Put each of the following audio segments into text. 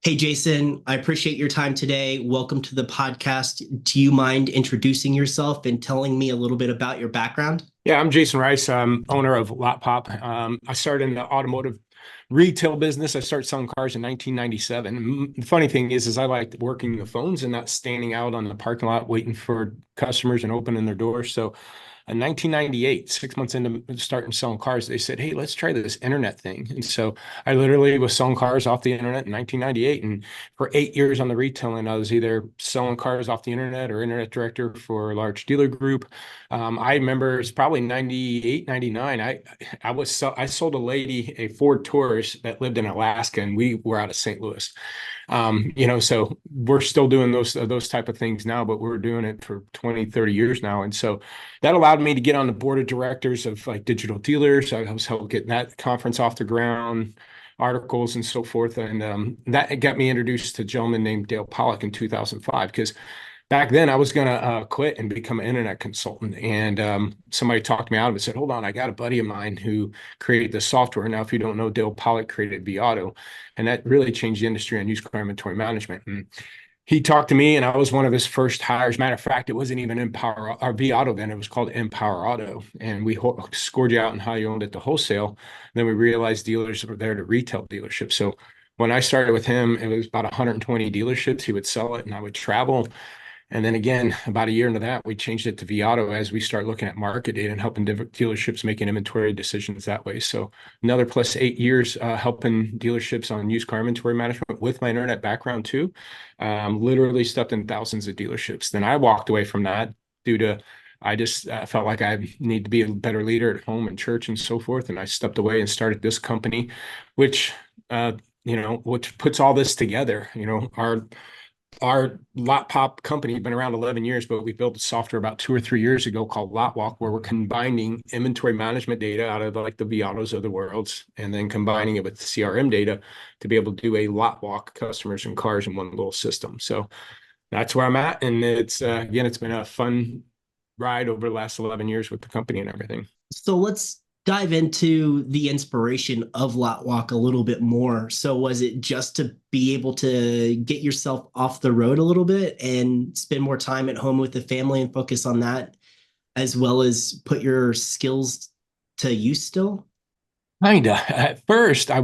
Hey, Jason, I appreciate your time today. Welcome to the podcast. Do you mind introducing yourself and telling me a little bit about your background? Yeah, I'm Jason Rice. I'm owner of LotPop. I started in the automotive retail business. I started selling cars in 1997. The funny thing is I liked working the phones and not standing out on the parking lot waiting for customers and opening their doors. So in 1998, 6 months into starting selling cars, they said, "Hey, let's try this internet thing." And so I literally was selling cars off the internet in 1998. And for 8 years on the retail end, I was either selling cars off the internet or internet director for a large dealer group. I remember it's probably 98, 99. I sold a lady a Ford Taurus that lived in Alaska, and we were out of St. Louis. So we're still doing those type of things now, but we're doing it for 20, 30 years now. And so that allowed me to get on the board of directors of like digital dealers. I was helping getting that conference off the ground, articles and so forth. And that got me introduced to a gentleman named Dale Pollock in 2005, because back then I was going to quit and become an internet consultant. And somebody talked me out of it, said, "Hold on, I got a buddy of mine who created the software." Now, if you don't know, Dale Pollock created vAuto, and that really changed the industry on used car inventory management. And he talked to me, and I was one of his first hires. Matter of fact, it wasn't even Empower or vAuto then; it was called Empower Auto, and we scored you out on how you owned it to wholesale. Then we realized dealers were there to retail dealerships. So when I started with him, it was about 120 dealerships. He would sell it, and I would travel. And then again, about a year into that, we changed it to vAuto as we start looking at market data and helping dealerships making inventory decisions that way. So another plus 8 years helping dealerships on used car inventory management with my internet background too. Literally stepped in thousands of dealerships. Then I walked away from that due to I just felt like I need to be a better leader at home and church and so forth. And I stepped away and started this company, which which puts all this together. Our LotPop company has been around 11 years, but we built a software about 2 or 3 years ago called LotWalk, where we're combining inventory management data out of like the vAutos of the worlds, and then combining it with CRM data to be able to do a LotWalk customers and cars in one little system. So that's where I'm at. And it's been a fun ride over the last 11 years with the company and everything. So let's dive into the inspiration of Lot Walk a little bit more. So was it just to be able to get yourself off the road a little bit and spend more time at home with the family and focus on that, as well as put your skills to use still? Kinda. At first, I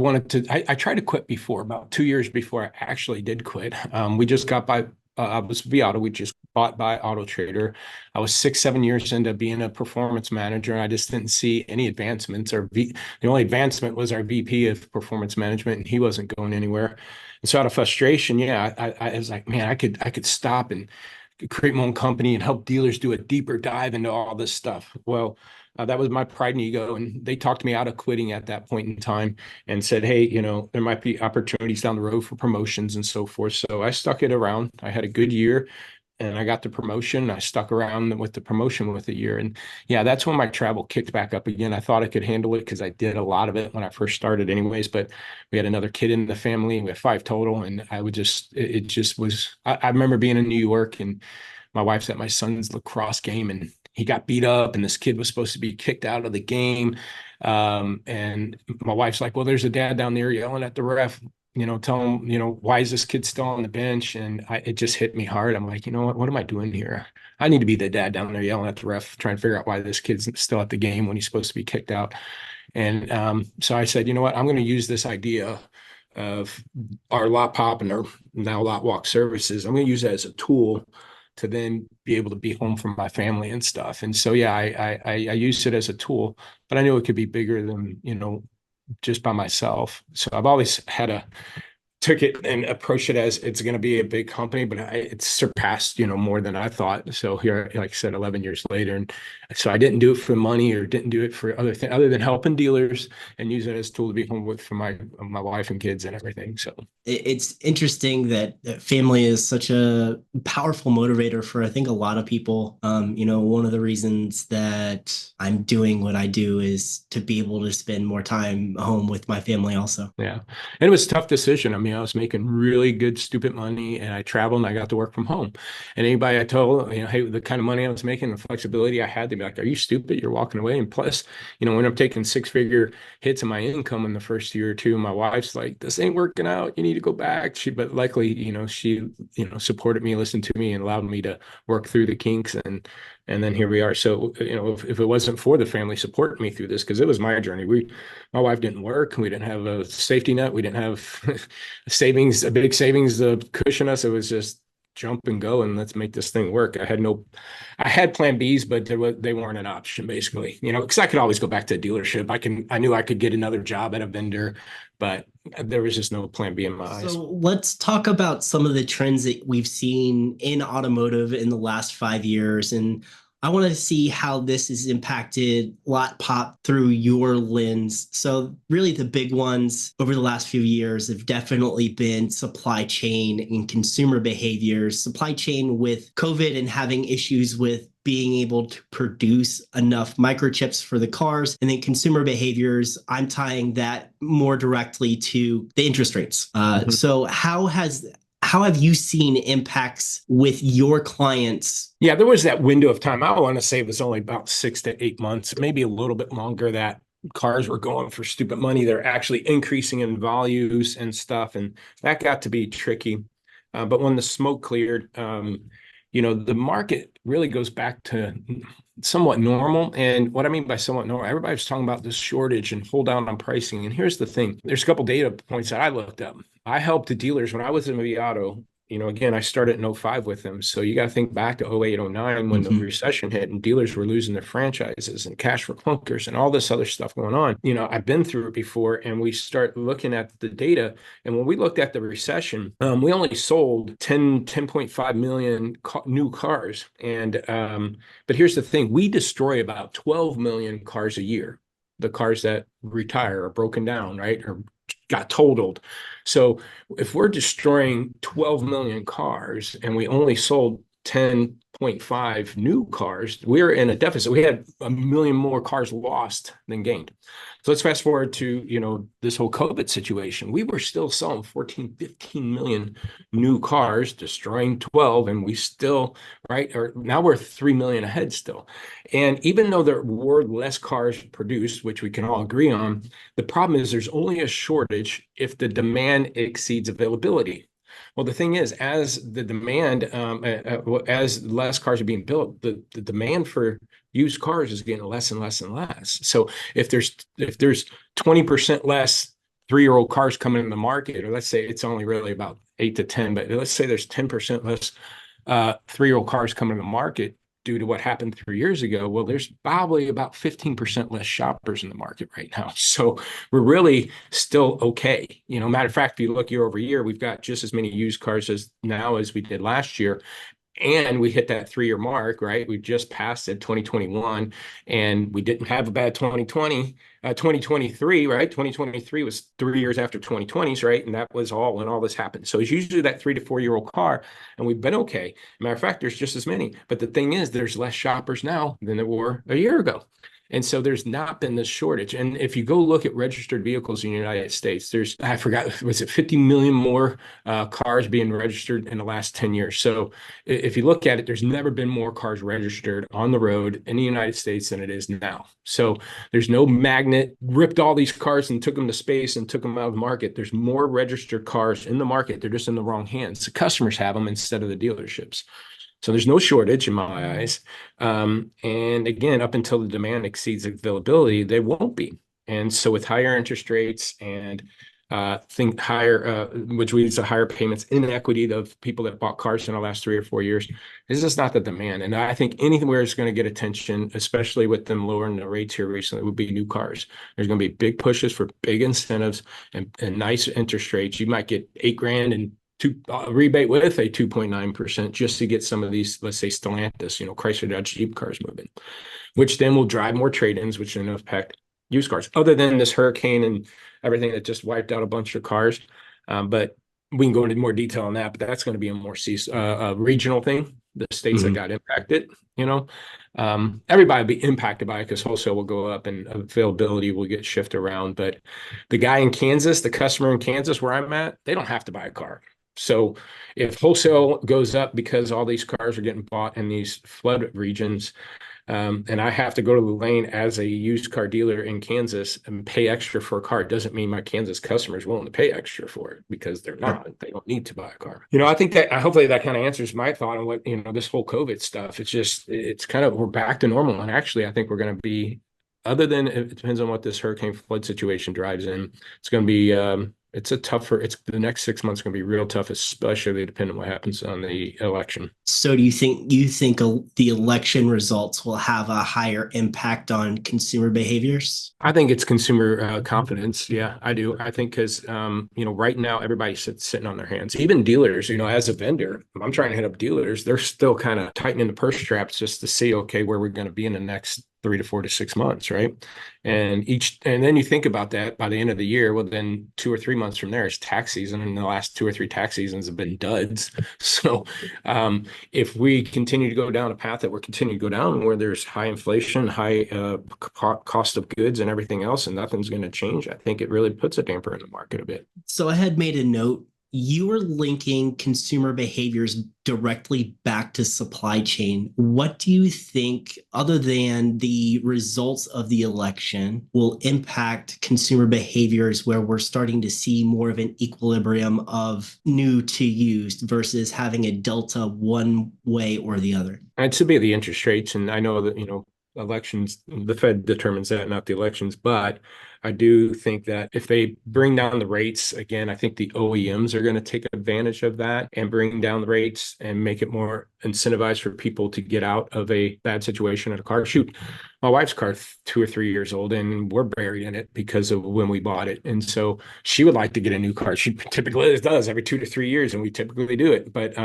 tried to quit before, about 2 years before I actually did quit. We just got by, I was vAuto. We just bought by Auto Trader. I was 6, 7 years into being a performance manager. And I just didn't see any advancements. The only advancement was our VP of performance management, and he wasn't going anywhere. And so out of frustration, yeah, I was like, man, I could stop and create my own company and help dealers do a deeper dive into all this stuff. Well, that was my pride and ego. And they talked me out of quitting at that point in time and said, "Hey, there might be opportunities down the road for promotions and so forth." So I stuck it around. I had a good year and I got the promotion. I stuck around with the promotion with a year. And yeah, that's when my travel kicked back up again. I thought I could handle it because I did a lot of it when I first started anyways, but we had another kid in the family. We had five total. And I would just, it just was, I remember being in New York, and my wife's at my son's lacrosse game, and he got beat up, and this kid was supposed to be kicked out of the game. And my wife's like, "Well, there's a dad down there yelling at the ref, tell him, why is this kid still on the bench?" And it just hit me hard. I'm like, what am I doing here? I need to be the dad down there yelling at the ref, trying to figure out why this kid's still at the game when he's supposed to be kicked out. And so I said, you know what, I'm going to use this idea of our lot pop and our now lot walk services. I'm going to use that as a tool to then be able to be home from my family and stuff. And so, yeah, I used it as a tool, but I knew it could be bigger than, just by myself. So I've always had took it and approached it as it's going to be a big company, but it's surpassed, more than I thought. So here, like I said, 11 years later. And so I didn't do it for money or didn't do it for other things other than helping dealers and use it as a tool to be home with for my wife and kids and everything. So It's interesting that family is such a powerful motivator for I think a lot of people. One of the reasons that I'm doing what I do is to be able to spend more time home with my family also. yeah, and it was a tough decision. I mean, I was making really good, stupid money, and I traveled and I got to work from home. And anybody I told, hey, the kind of money I was making, the flexibility I had, to be like, are you stupid? You're walking away. And plus, when I'm taking six-figure hits in my income in the first year or two, my wife's like, this ain't working out. You need to go back. But luckily, she, supported me, listened to me, and allowed me to work through the kinks. And then here we are. So, if it wasn't for the family supporting me through this, because it was my journey, my wife didn't work. We didn't have a safety net. We didn't have a big savings to cushion us. It was just jump and go and let's make this thing work. I had plan Bs, but they weren't an option basically, because I could always go back to a dealership. I knew I could get another job at a vendor, but there was just no plan B in my eyes. So let's talk about some of the trends that we've seen in automotive in the last 5 years. And I want to see how this has impacted LotPop through your lens. So really the big ones over the last few years have definitely been supply chain and consumer behaviors. Supply chain with COVID and having issues with being able to produce enough microchips for the cars, and then consumer behaviors, I'm tying that more directly to the interest rates. So how have you seen impacts with your clients? Yeah, there was that window of time. I want to say it was only about 6 to 8 months, maybe a little bit longer, that cars were going for stupid money. They're actually increasing in values and stuff. And that got to be tricky. But when the smoke cleared, the market really goes back to somewhat normal. And what I mean by somewhat normal, everybody's talking about this shortage and hold down on pricing. And here's the thing. There's a couple data points that I looked up. I helped the dealers when I was in Auto. Again, I started in 05 with them. So you got to think back to 08, 09 when the recession hit and dealers were losing their franchises and cash for clunkers and all this other stuff going on. I've been through it before, and we start looking at the data. And when we looked at the recession, we only sold 10.5 million new cars. And but here's the thing, we destroy about 12 million cars a year. The cars that retire or broken down, right? Or got totaled. So if we're destroying 12 million cars and we only sold 10.5 new cars, we're in a deficit. We had a million more cars lost than gained. So let's fast forward to, this whole COVID situation. We were still selling 14, 15 million new cars, destroying 12, and we still, right? Or now we're 3 million ahead still. And even though there were less cars produced, which we can all agree on, the problem is there's only a shortage if the demand exceeds availability. Well, the thing is, as the demand, as less cars are being built, the demand for used cars is getting less and less and less. So if there's 20% less 3-year-old cars coming in the market, or let's say it's only really about 8 to 10, but let's say there's 10% less 3-year-old cars coming in the market due to what happened 3 years ago, well, there's probably about 15% less shoppers in the market right now. So we're really still okay. Matter of fact, if you look year over year, we've got just as many used cars as now as we did last year. And we hit that 3-year mark, right? We just passed it 2021, and we didn't have a bad 2023, right? 2023 was 3 years after 2020s, right? And that was all when all this happened. So it's usually that 3 to 4-year-old car, and we've been okay. Matter of fact, there's just as many. But the thing is, there's less shoppers now than there were a year ago. And so there's not been this shortage. And if you go look at registered vehicles in the United States, I forgot, was it 50 million more cars being registered in the last 10 years? So if you look at it, there's never been more cars registered on the road in the United States than it is now. So there's no magnet ripped all these cars and took them to space and took them out of the market. There's more registered cars in the market. They're just in the wrong hands. The customers have them instead of the dealerships. So there's no shortage in my eyes. And again, up until the demand exceeds availability, there won't be. And so with higher interest rates and which leads to higher payments, inequity of people that bought cars in the last 3 or 4 years, this is not the demand. And I think anywhere is going to get attention, especially with them lowering the rates here recently, would be new cars. There's going to be big pushes for big incentives and nice interest rates. You might get $8,000 and rebate with a 2.9% just to get some of these, let's say Stellantis, Chrysler, Dodge, Jeep cars moving, which then will drive more trade-ins, which then affect used cars, other than this hurricane and everything that just wiped out a bunch of cars. But we can go into more detail on that, but that's going to be a more regional thing. The states that Mhm. got impacted, everybody will be impacted by it because wholesale will go up and availability will get shifted around. But the guy in Kansas, the customer in Kansas where I'm at, they don't have to buy a car. So if wholesale goes up because all these cars are getting bought in these flood regions, and I have to go to the lane as a used car dealer in Kansas and pay extra for a car. It doesn't mean my Kansas customers willing to pay extra for it because they're not. They don't need to buy a car. I think that hopefully that kind of answers my thought on what, this whole COVID stuff. It's kind of, we're back to normal. And actually, I think we're going to be, other than it depends on what this hurricane flood situation drives in, it's going to be, it's the next 6 months going to be real tough, especially depending on what happens on the election. So do you think the election results will have a higher impact on consumer behaviors? I think it's consumer confidence. Yeah, I do. I think because right now everybody's sitting on their hands. Even dealers, as a vendor, I'm trying to hit up dealers. They're still kind of tightening the purse straps just to see, okay, where we're going to be in the next 3 to 4 to 6 months, right? And then you think about that by the end of the year. Well, then 2 or 3 months from there is tax season, and the last 2 or 3 tax seasons have been duds. So if we continue to go down a path that we're continuing to go down, where there's high inflation, high cost of goods, and everything else, and nothing's going to change, I think it really puts a damper in the market a bit. So I had made a note. You were linking consumer behaviors directly back to supply chain. What do you think, other than the results of the election, will impact consumer behaviors where we're starting to see more of an equilibrium of new to used versus having a delta one way or the other? And it should be the interest rates, and I know that elections, the Fed determines that, not the elections. But I do think that if they bring down the rates again, I think the OEMs are going to take advantage of that and bring down the rates and make it more incentivized for people to get out of a bad situation in a car. Shoot, my wife's car 2 or 3 years old, and we're buried in it because of when we bought it. And so she would like to get a new car. She typically does every 2 to 3 years, and we typically do it. But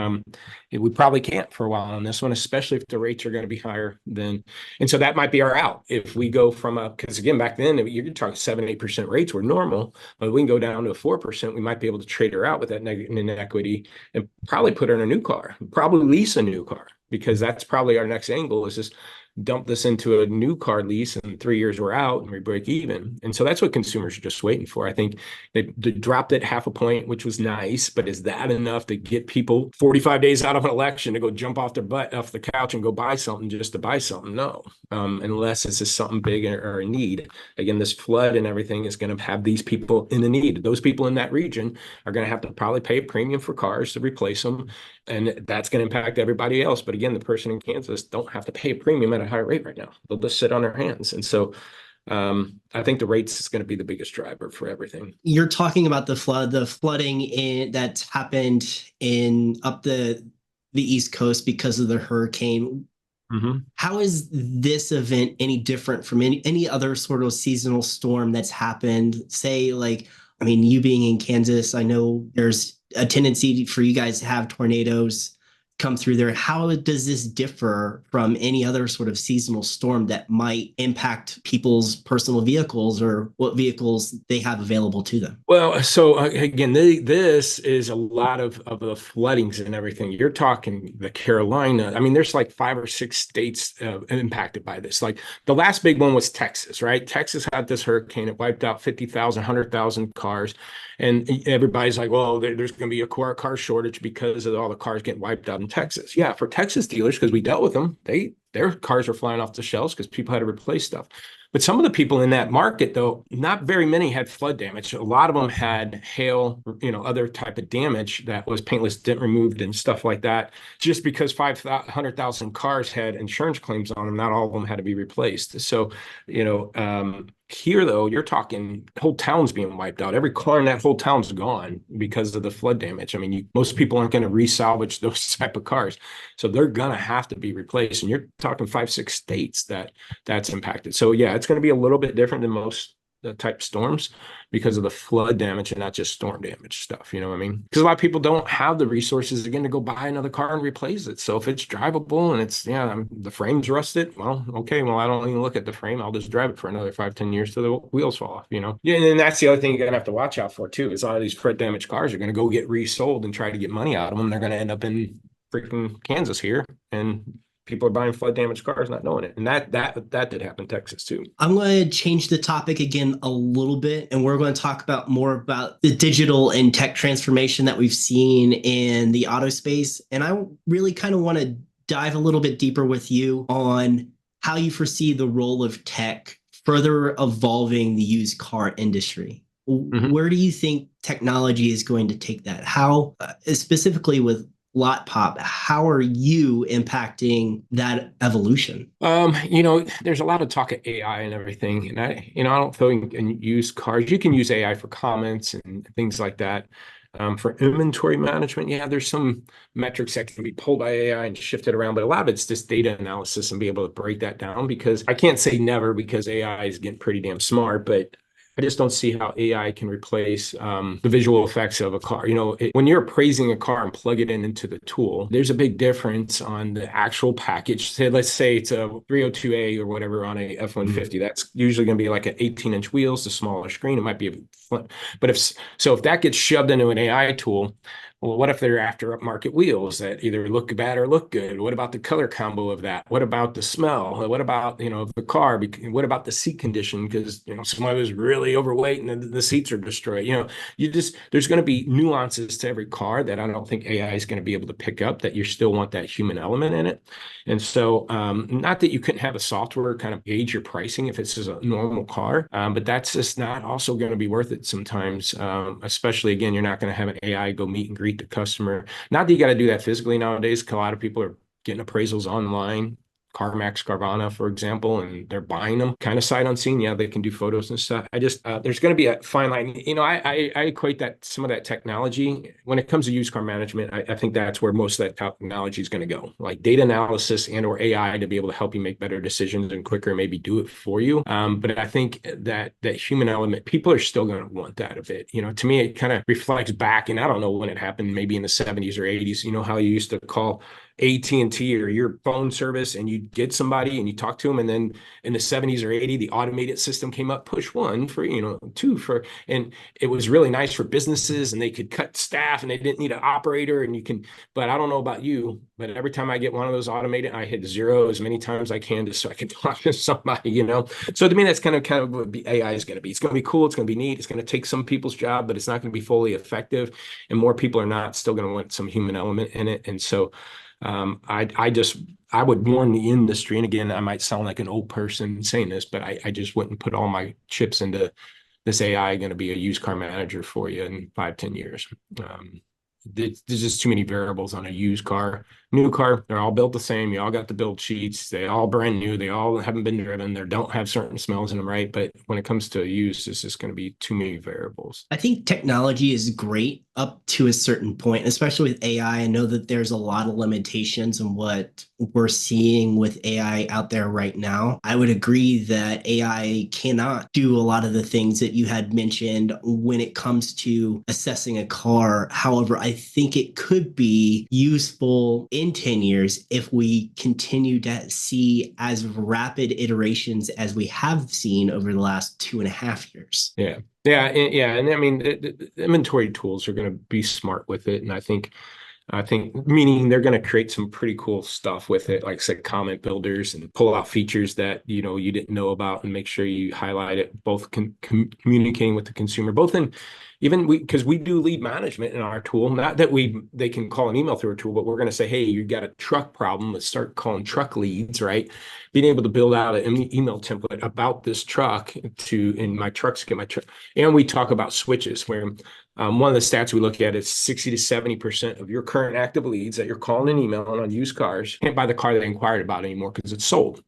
we probably can't for a while on this one, especially if the rates are going to be higher than. And so that might be our out if we go from because again, back then you're talking 7-8% rates were normal, but we can go down to a 4%. We might be able to trade her out with that negative equity and probably put her in a new car, probably lease a new car, because that's probably our next angle is just dump this into a new car lease, and 3 years we're out and we break even. And so that's what consumers are just waiting for. I think they dropped it half a point, which was nice, but is that enough to get people 45 days out of an election to go jump off their butt off the couch and go buy something just to buy something? No, unless it's just something big or a need. Again, this flood and everything is going to have these people in a need. Those people in that region are going to have to probably pay a premium for cars to replace them, and that's going to impact everybody else. But again, the person in Kansas don't have to pay a premium at a high rate right now. They'll just sit on their hands. And so I think the rates is going to be the biggest driver for everything. You're talking about the flooding that happened in up the East Coast because of the hurricane. Mm-hmm. How is this event any different from any other sort of seasonal storm that's happened? Say, like, I mean, you being in Kansas, I know there's a tendency for you guys to have tornadoes come through there. How does this differ from any other sort of seasonal storm that might impact people's personal vehicles or what vehicles they have available to them? Well, so again, this is a lot of the floodings and everything. You're talking the Carolina. I mean, there's like 5 or 6 states impacted by this. Like the last big one was Texas, right? Texas had this hurricane. It wiped out 50,000, 100,000 cars. And everybody's like, well, there's going to be a car shortage because of all the cars getting wiped out in Texas. Yeah, for Texas dealers, because we dealt with them, their cars are flying off the shelves because people had to replace stuff. But some of the people in that market, though, not very many had flood damage. A lot of them had hail, other type of damage that was paintless, dent removed, and stuff like that. Just because 500,000 cars had insurance claims on them, not all of them had to be replaced. So, here, though, you're talking whole towns being wiped out. Every car in that whole town's gone because of the flood damage. I mean, most people aren't going to resalvage those type of cars, so they're going to have to be replaced. And you're talking 5, 6 states that's impacted. So yeah, it's going to be a little bit different than most type storms because of the flood damage and not just storm damage stuff. You know what I mean? Because a lot of people don't have the resources again to go buy another car and replace it. So if it's drivable and it's, the frame's rusted, well, okay, well, I don't even look at the frame. I'll just drive it for another 5, 10 years till the wheels fall off, you know? Yeah, and then that's the other thing you're gonna have to watch out for too, is all these flood damaged cars are gonna go get resold and try to get money out of them. They're gonna end up in freaking Kansas here, and people are buying flood damaged cars not knowing it. And that did happen in Texas too. I'm going to change the topic again a little bit, and we're going to talk about more about the digital and tech transformation that we've seen in the auto space. And I really kind of want to dive a little bit deeper with you on how you foresee the role of tech further evolving the used car industry. Where do you think technology is going to take that? How, specifically with LotPop, how are you impacting that evolution? There's a lot of talk of AI and everything, and I don't think in used cars you can use AI for comments and things like that. For inventory management, yeah, there's some metrics that can be pulled by AI and shifted around, but a lot of it's just data analysis and be able to break that down, because I can't say never, because AI is getting pretty damn smart, but I just don't see how AI can replace the visual effects of a car. When you're appraising a car and plug it into the tool, there's a big difference on the actual package. Let's say it's a 302A or whatever on a F-150. That's usually going to be like an 18-inch wheels, the smaller screen. It might be but if that gets shoved into an AI tool, well, what if they're after upmarket wheels that either look bad or look good? What about the color combo of that? What about the smell? What about, the car? What about the seat condition? Because, somebody was really overweight and the seats are destroyed. There's going to be nuances to every car that I don't think AI is going to be able to pick up, that you still want that human element in it. And so, not that you couldn't have a software kind of gauge your pricing if it's just a normal car, but that's just not also going to be worth it sometimes. Especially, again, you're not going to have an AI go meet and greet the customer. Not that you got to do that physically nowadays, because a lot of people are getting appraisals online. CarMax, Carvana, for example, and they're buying them kind of sight unseen. Yeah, they can do photos and stuff. There's going to be a fine line. I equate that some of that technology when it comes to used car management. I think that's where most of that technology is going to go, like data analysis and or AI to be able to help you make better decisions and quicker, maybe do it for you. But I think that human element, people are still going to want that a bit. To me, it kind of reflects back, and I don't know when it happened, maybe in the 70s or 80s. How you used to call AT&T or your phone service and you get somebody and you talk to them, and then in the 70s or 80s the automated system came up, push one for two for, and it was really nice for businesses, and they could cut staff and they didn't need an operator, but I don't know about you, but every time I get one of those automated, I hit zero as many times as I can just so I can talk to somebody. So to me, that's kind of what AI is going to be. It's going to be cool, it's going to be neat, it's going to take some people's job, but it's not going to be fully effective, and more people are not still going to want some human element in it. And so I would warn the industry, and again, I might sound like an old person saying this, but I just wouldn't put all my chips into this AI going to be a used car manager for you in 5, 10 years. There's just too many variables on a used car. New car, they're all built the same. You all got the build sheets. They all brand new. They all haven't been driven. They don't have certain smells in them, right? But when it comes to use, it's just going to be too many variables. I think technology is great up to a certain point, especially with AI. I know that there's a lot of limitations in what we're seeing with AI out there right now. I would agree that AI cannot do a lot of the things that you had mentioned when it comes to assessing a car. However, I think it could be useful in 10 years if we continue to see as rapid iterations as we have seen over the last 2.5 years. Yeah. Yeah. And I mean, the inventory tools are going to be smart with it. And I think meaning they're going to create some pretty cool stuff with it, like say comment builders and pull out features that, you didn't know about, and make sure you highlight it, both communicating with the consumer, both in even because we do lead management in our tool, not that they can call an email through a tool, but we're going to say, hey, you got a truck problem. Let's start calling truck leads, right? Being able to build out an email template about this truck in my trucks, get my truck. And we talk about switches where one of the stats we look at is 60 to 70% of your current active leads that you're calling and emailing on used cars can't buy the car they inquired about anymore because it's sold.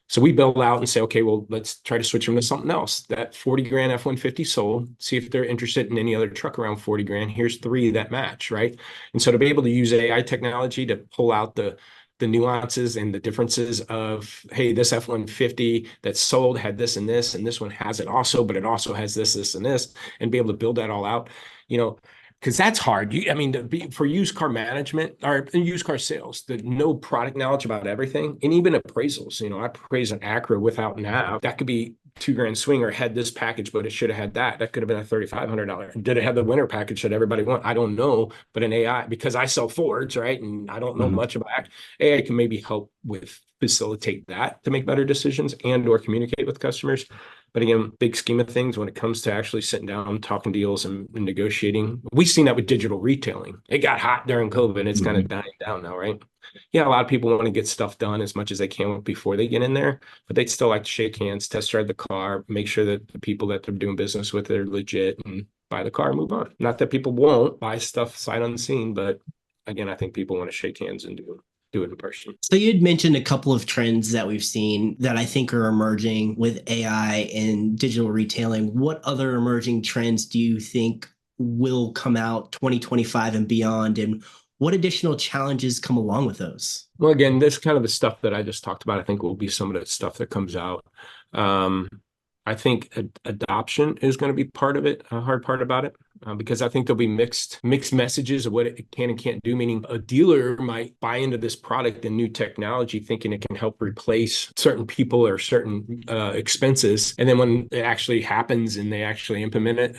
So we build out and say, okay, well, let's try to switch them to something else. That 40 grand F-150 sold, see if they're interested in any other truck around 40 grand. Here's 3 that match, right? And so to be able to use AI technology to pull out the the nuances and the differences of, hey, this F-150 that's sold had this and this one has it also, but it also has this, and this, and be able to build that all out, you know, because that's hard. I mean, for used car management or used car sales, the no product knowledge about everything, and even appraisals. I appraise an Acura without nav. That could be $2,000 swing, or had this package, but it should have had that. That could have been a $3,500. Did it have the winter package that everybody want? I don't know. But an AI, because I sell Fords, right, and I don't know Mhm. much about AI, can maybe help with facilitate that to make better decisions and or communicate with customers. But again, big scheme of things, when it comes to actually sitting down, talking deals and negotiating, we've seen that with digital retailing. It got hot during COVID. It's kind of Mhm. dying down now, right? Yeah, a lot of people want to get stuff done as much as they can before they get in there, but they'd still like to shake hands, test drive the car, make sure that the people that they're doing business with are legit, and buy the car and move on. Not that people won't buy stuff sight unseen, but again, I think people want to shake hands and do it in person. So you'd mentioned a couple of trends that we've seen that I think are emerging with AI and digital retailing. What other emerging trends do you think will come out 2025 and beyond? And what additional challenges come along with those? Well, again, this kind of the stuff that I just talked about, I think will be some of the stuff that comes out. Um, I think adoption is going to be part of it, a hard part about it, because I think there'll be mixed messages of what it can and can't do. Meaning, a dealer might buy into this product and new technology, thinking it can help replace certain people or certain expenses, and then when it actually happens and they actually implement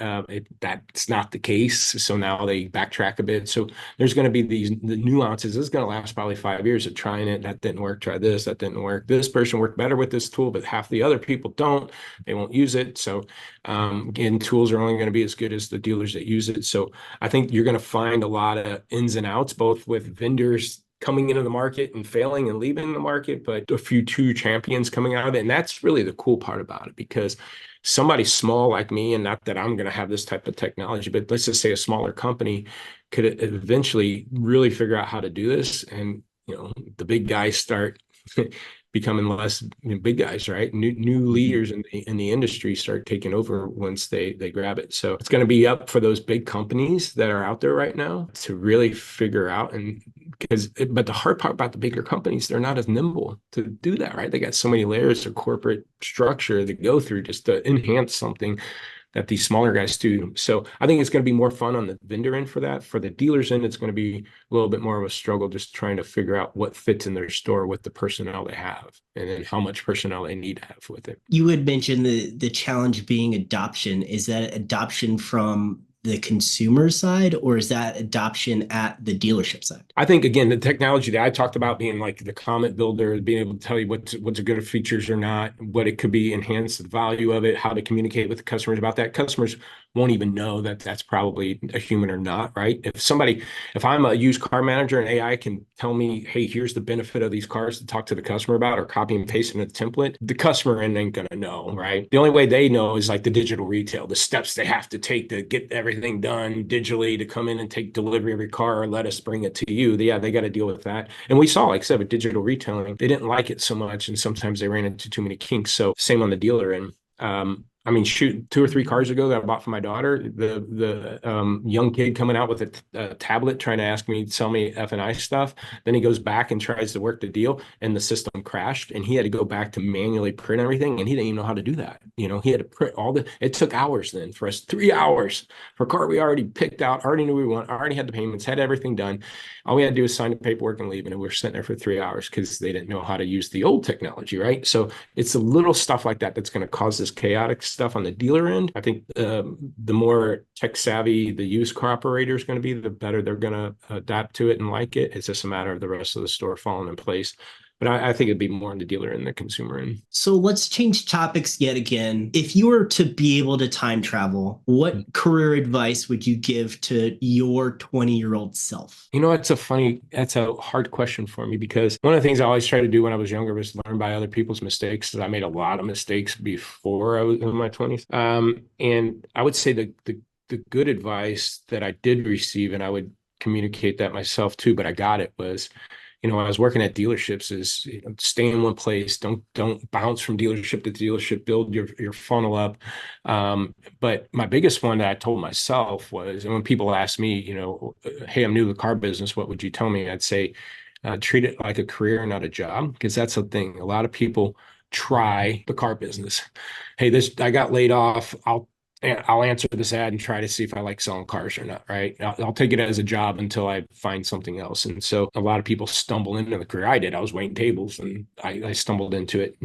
that's not the case. So now they backtrack a bit. So there's going to be the nuances. This is going to last probably 5 years of trying it. That didn't work. Try this. That didn't work. This person worked better with this tool, but half the other people don't. They won't use it. So again, tools are only going to be as good as the dealers that use it. So I think you're going to find a lot of ins and outs, both with vendors coming into the market and failing and leaving the market, but a few true champions coming out of it. And that's really the cool part about it, because somebody small like me, and not that I'm going to have this type of technology, but let's just say a smaller company could eventually really figure out how to do this. And, the big guys start becoming less big guys, right? New Mhm. leaders in the industry start taking over once they grab it. So it's going to be up for those big companies that are out there right now to really figure out. And but the hard part about the bigger companies, they're not as nimble to do that, right? They got so many layers of corporate structure to go through just to enhance something that these smaller guys do. So I think it's going to be more fun on the vendor end for that. For the dealers end, it's going to be a little bit more of a struggle, just trying to figure out what fits in their store with the personnel they have, and then how much personnel they need to have with it. You had mentioned the challenge being adoption. Is that adoption from the consumer side, or is that adoption at the dealership side? I think again, the technology that I talked about being like the comment builder, being able to tell you what's a good features or not, what it could be, enhance the value of it, how to communicate with the customers about that. Customers won't even know that that's probably a human or not, right? If I'm a used car manager and AI can tell me, hey, here's the benefit of these cars to talk to the customer about, or copy and paste in a template, the customer ain't gonna know, right? The only way they know is like the digital retail, the steps they have to take to get everything done digitally, to come in and take delivery of your car or let us bring it to you. Yeah, they got to deal with that. And we saw, like I said, with digital retailing, they didn't like it so much, and sometimes they ran into too many kinks. So same on the dealer end. I mean, shoot, 2 or 3 cars ago that I bought for my daughter, the young kid coming out with a tablet trying to ask me, sell me F&I stuff. Then he goes back and tries to work the deal, and the system crashed, and he had to go back to manually print everything, and he didn't even know how to do that. He had to print it took hours then for us, 3 hours for a car we already picked out, already knew we want, already had the payments, had everything done. All we had to do was sign the paperwork and leave, and we were sitting there for 3 hours because they didn't know how to use the old technology, right? So it's the little stuff like that that's going to cause this chaotic stuff on the dealer end. I think the more tech savvy the used car operator is going to be, the better they're going to adapt to it and like it. It's just a matter of the rest of the store falling in place. But I think it'd be more in the dealer and the consumer end. So let's change topics yet again. If you were to be able to time travel, what career advice would you give to your 20-year-old self? That's a hard question for me, because one of the things I always tried to do when I was younger was learn by other people's mistakes. I made a lot of mistakes before I was in my 20s. And I would say the good advice that I did receive, and I would communicate that myself too, but I got it, was, when I was working at dealerships, is, stay in one place. Don't bounce from dealership to dealership. Build your funnel up. But my biggest one that I told myself was, and when people ask me, hey, I'm new to the car business, what would you tell me? I'd say, treat it like a career, not a job, because that's the thing. A lot of people try the car business. Hey, this I got laid off. I'll answer this ad and try to see if I like selling cars or not, right? I'll take it as a job until I find something else. And so a lot of people stumble into the career I did. I was waiting tables and I stumbled into it.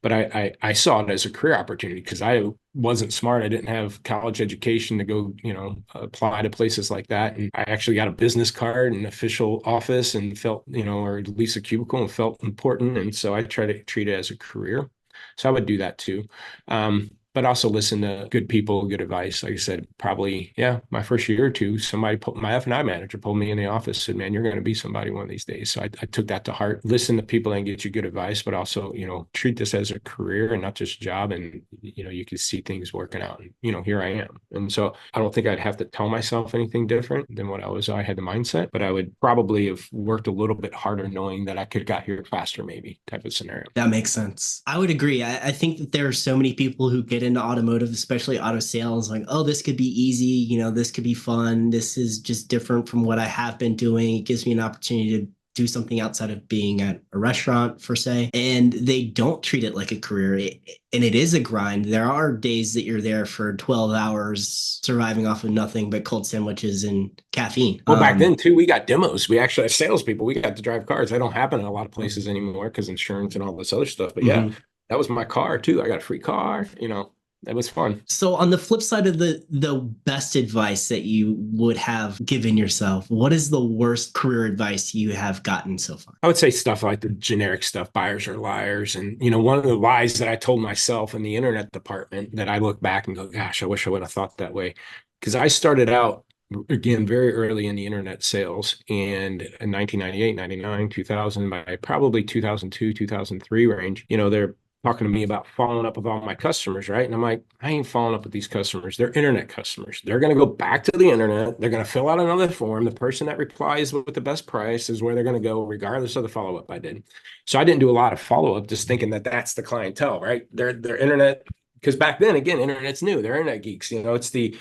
But I saw it as a career opportunity because I wasn't smart. I didn't have college education to go, apply to places like that. And I actually got a business card and official office and felt, or at least a cubicle and felt important. And so I try to treat it as a career. So I would do that too. But also listen to good people, good advice. Like I said, probably, yeah, my first year or two, my F&I manager pulled me in the office, said, man, you're going to be somebody one of these days. So I took that to heart. Listen to people and get you good advice, but also, treat this as a career and not just a job. And, you can see things working out. And, here I am. And so I don't think I'd have to tell myself anything different than what I had the mindset, but I would probably have worked a little bit harder knowing that I could have got here faster, maybe type of scenario. That makes sense. I would agree. I think that there are so many people who get into automotive, especially auto sales, like, oh, this could be easy. This could be fun. This is just different from what I have been doing. It gives me an opportunity to do something outside of being at a restaurant, for say. And they don't treat it like a career. And it is a grind. There are days that you're there for 12 hours surviving off of nothing but cold sandwiches and caffeine. Well, back then too, we got demos. We actually, as salespeople, we got to drive cars. That don't happen in a lot of places anymore because insurance and all this other stuff. But yeah, that was my car too. I got a free car. That was fun. So on the flip side of the best advice that you would have given yourself, what is the worst career advice you have gotten so far? I would say stuff like the generic stuff, buyers are liars. And, one of the lies that I told myself in the internet department that I look back and go, gosh, I wish I would have thought that way. Because I started out, again, very early in the internet sales, and in 1998, 99, 2000, by probably 2002, 2003 range, they're talking to me about following up with all my customers, right? And I'm like, I ain't following up with these customers. They're internet customers. They're going to go back to the internet. They're going to fill out another form. The person that replies with the best price is where they're going to go, regardless of the follow-up I did. So I didn't do a lot of follow-up, just thinking that that's the clientele, right? They're internet, because back then, again, internet's new. They're internet geeks. It's the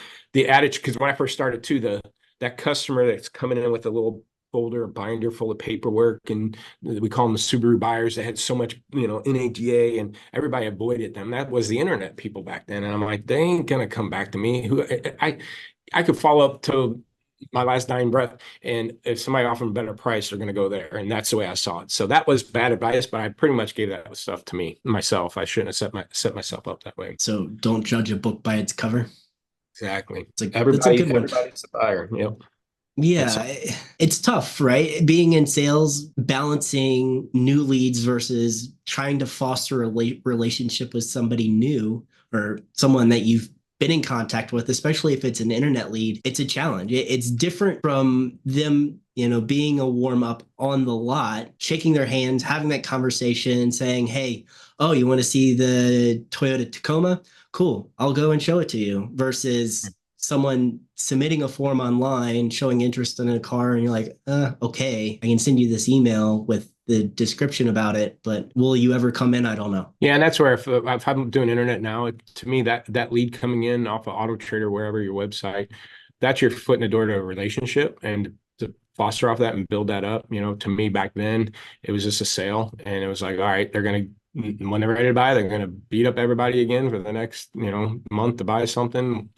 adage, because when I first started too, that customer that's coming in with a little folder, a binder full of paperwork, and we call them the Subaru buyers. They had so much, NADA, and everybody avoided them. That was the internet people back then. And I'm like, they ain't gonna come back to me. I could follow up to my last dying breath, and if somebody offered a better price, they're gonna go there. And that's the way I saw it. So that was bad advice, but I pretty much gave that stuff to myself. I shouldn't have set myself up that way. So don't judge a book by its cover. Exactly. That's a good one. Everybody's a buyer. Yep. Yeah, it's tough, right? Being in sales, balancing new leads versus trying to foster a relationship with somebody new or someone that you've been in contact with, especially if it's an internet lead. It's a challenge. It's different from them, being a warm up on the lot, shaking their hands, having that conversation, saying, hey, oh, you want to see the Toyota Tacoma? Cool, I'll go and show it to you, versus someone submitting a form online, showing interest in a car, and you're like, okay, I can send you this email with the description about it, but will you ever come in? I don't know. Yeah, and that's where if I'm doing internet now, to me, that lead coming in off of Auto Trader, wherever your website, that's your foot in the door to a relationship, and to foster off that and build that up. To me back then, it was just a sale, and it was like, all right, they're gonna, when they're ready to buy, they're gonna beat up everybody again for the next month to buy something.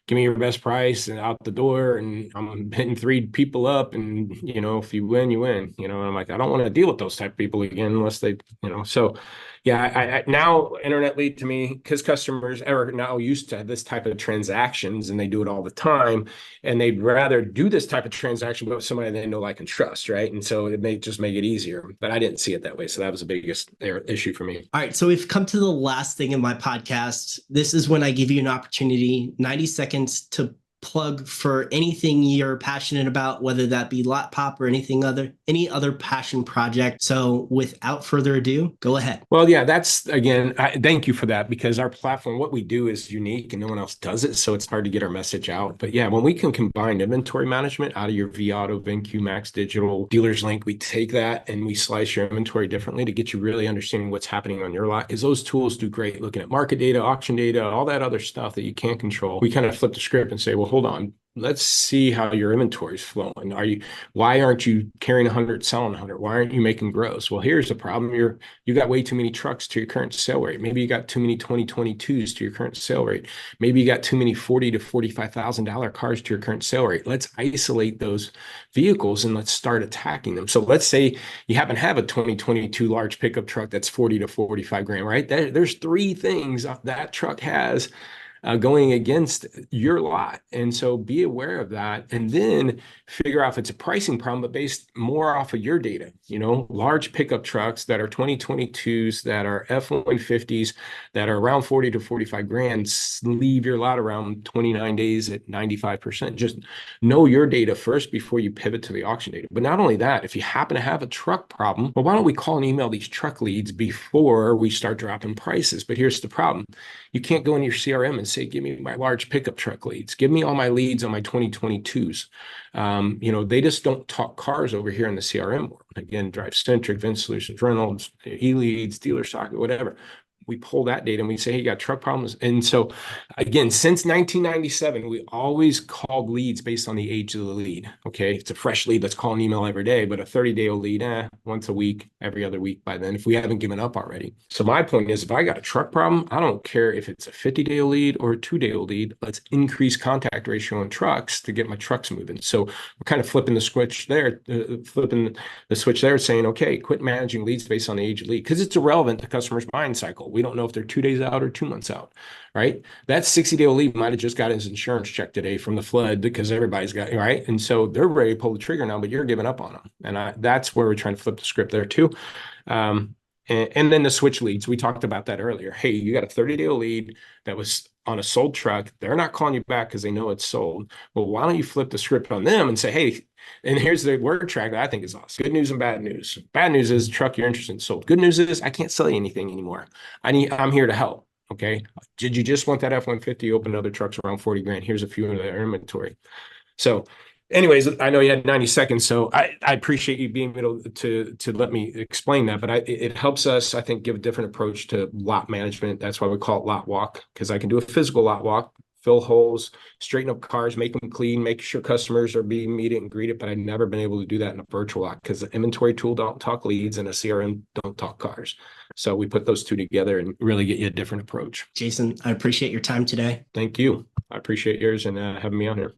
Give me your best price and out the door, and I'm hitting 3 people up, and if you win, you win. And I'm like, I don't want to deal with those type of people again unless they, so yeah, I now internet lead to me, because customers are now used to this type of transactions and they do it all the time, and they'd rather do this type of transaction with somebody they know, like, and trust, right? And so it may just make it easier, but I didn't see it that way. So that was the biggest issue for me. All right, so we've come to the last thing in my podcast. This is when I give you an opportunity, 90 seconds, to plug for anything you're passionate about, whether that be LotPop or any other passion project. So without further ado, go ahead. Well, yeah, that's, again, thank you for that, because our platform, what we do is unique and no one else does it. So it's hard to get our message out. But yeah, when we can combine inventory management out of your vAuto, VinQ, Max Digital, Dealers Link, we take that and we slice your inventory differently to get you really understanding what's happening on your lot, because those tools do great looking at market data, auction data, all that other stuff that you can't control. We kind of flip the script and say, well, hold on, let's see how your inventory is flowing. Why aren't you carrying 100, selling 100? Why aren't you making gross? Well, here's the problem. You got way too many trucks to your current sale rate. Maybe you got too many 2022s to your current sale rate. Maybe you got too many $40,000 to $45,000 cars to your current sale rate. Let's isolate those vehicles and let's start attacking them. So let's say you happen to have a 2022 large pickup truck that's 40 to 45 grand, right? There's three things that truck has going against your lot. And so be aware of that and then figure out if it's a pricing problem, but based more off of your data. Large pickup trucks that are 2022s, that are F-150s, that are around 40 to 45 grand, leave your lot around 29 days at 95%. Just know your data first before you pivot to the auction data. But not only that, if you happen to have a truck problem, well, why don't we call and email these truck leads before we start dropping prices? But here's the problem. You can't go in your CRM and say, give me my large pickup truck leads. Give me all my leads on my 2022s. They just don't talk cars over here in the CRM world. Again, Drive Centric, Vince Solutions, Reynolds, e-leads, dealer socket, whatever. We pull that data and we say, hey, you got truck problems. And so again, since 1997, we always called leads based on the age of the lead. Okay. It's a fresh lead. Let's call an email every day, but a 30-day-old lead, once a week, every other week by then, if we haven't given up already. So my point is, if I got a truck problem, I don't care if it's a 50-day-old lead or a 2-day-old lead. Let's increase contact ratio on trucks to get my trucks moving. So we're kind of flipping the switch there, saying, okay, quit managing leads based on the age of lead, because it's irrelevant to customers' buying cycle. We don't know if they're 2 days out or 2 months out, right? That 60-day-old lead might have just got his insurance check today from the flood because everybody's got, right? And so they're ready to pull the trigger now, but you're giving up on them. And that's where we're trying to flip the script there too. And then the switch leads, we talked about that earlier. Hey, you got a 30-day lead that was on a sold truck. They're not calling you back because they know it's sold. Well, why don't you flip the script on them and say, hey, and here's the word track that I think is awesome. Good news and bad news. Bad news is truck you're interested in sold. Good news is I can't sell you anything anymore. I'm here to help. Okay. Did you just want that F-150? Open other trucks around 40 grand. Here's a few in their inventory. So anyways, I know you had 90 seconds, so I appreciate you being able to let me explain that. But it helps us, I think, give a different approach to lot management. That's why we call it lot walk, because I can do a physical lot walk, fill holes, straighten up cars, make them clean, make sure customers are being meted and greeted. But I've never been able to do that in a virtual lot because the inventory tool don't talk leads and a CRM don't talk cars. So we put those two together and really get you a different approach. Jason, I appreciate your time today. Thank you. I appreciate yours and having me on here.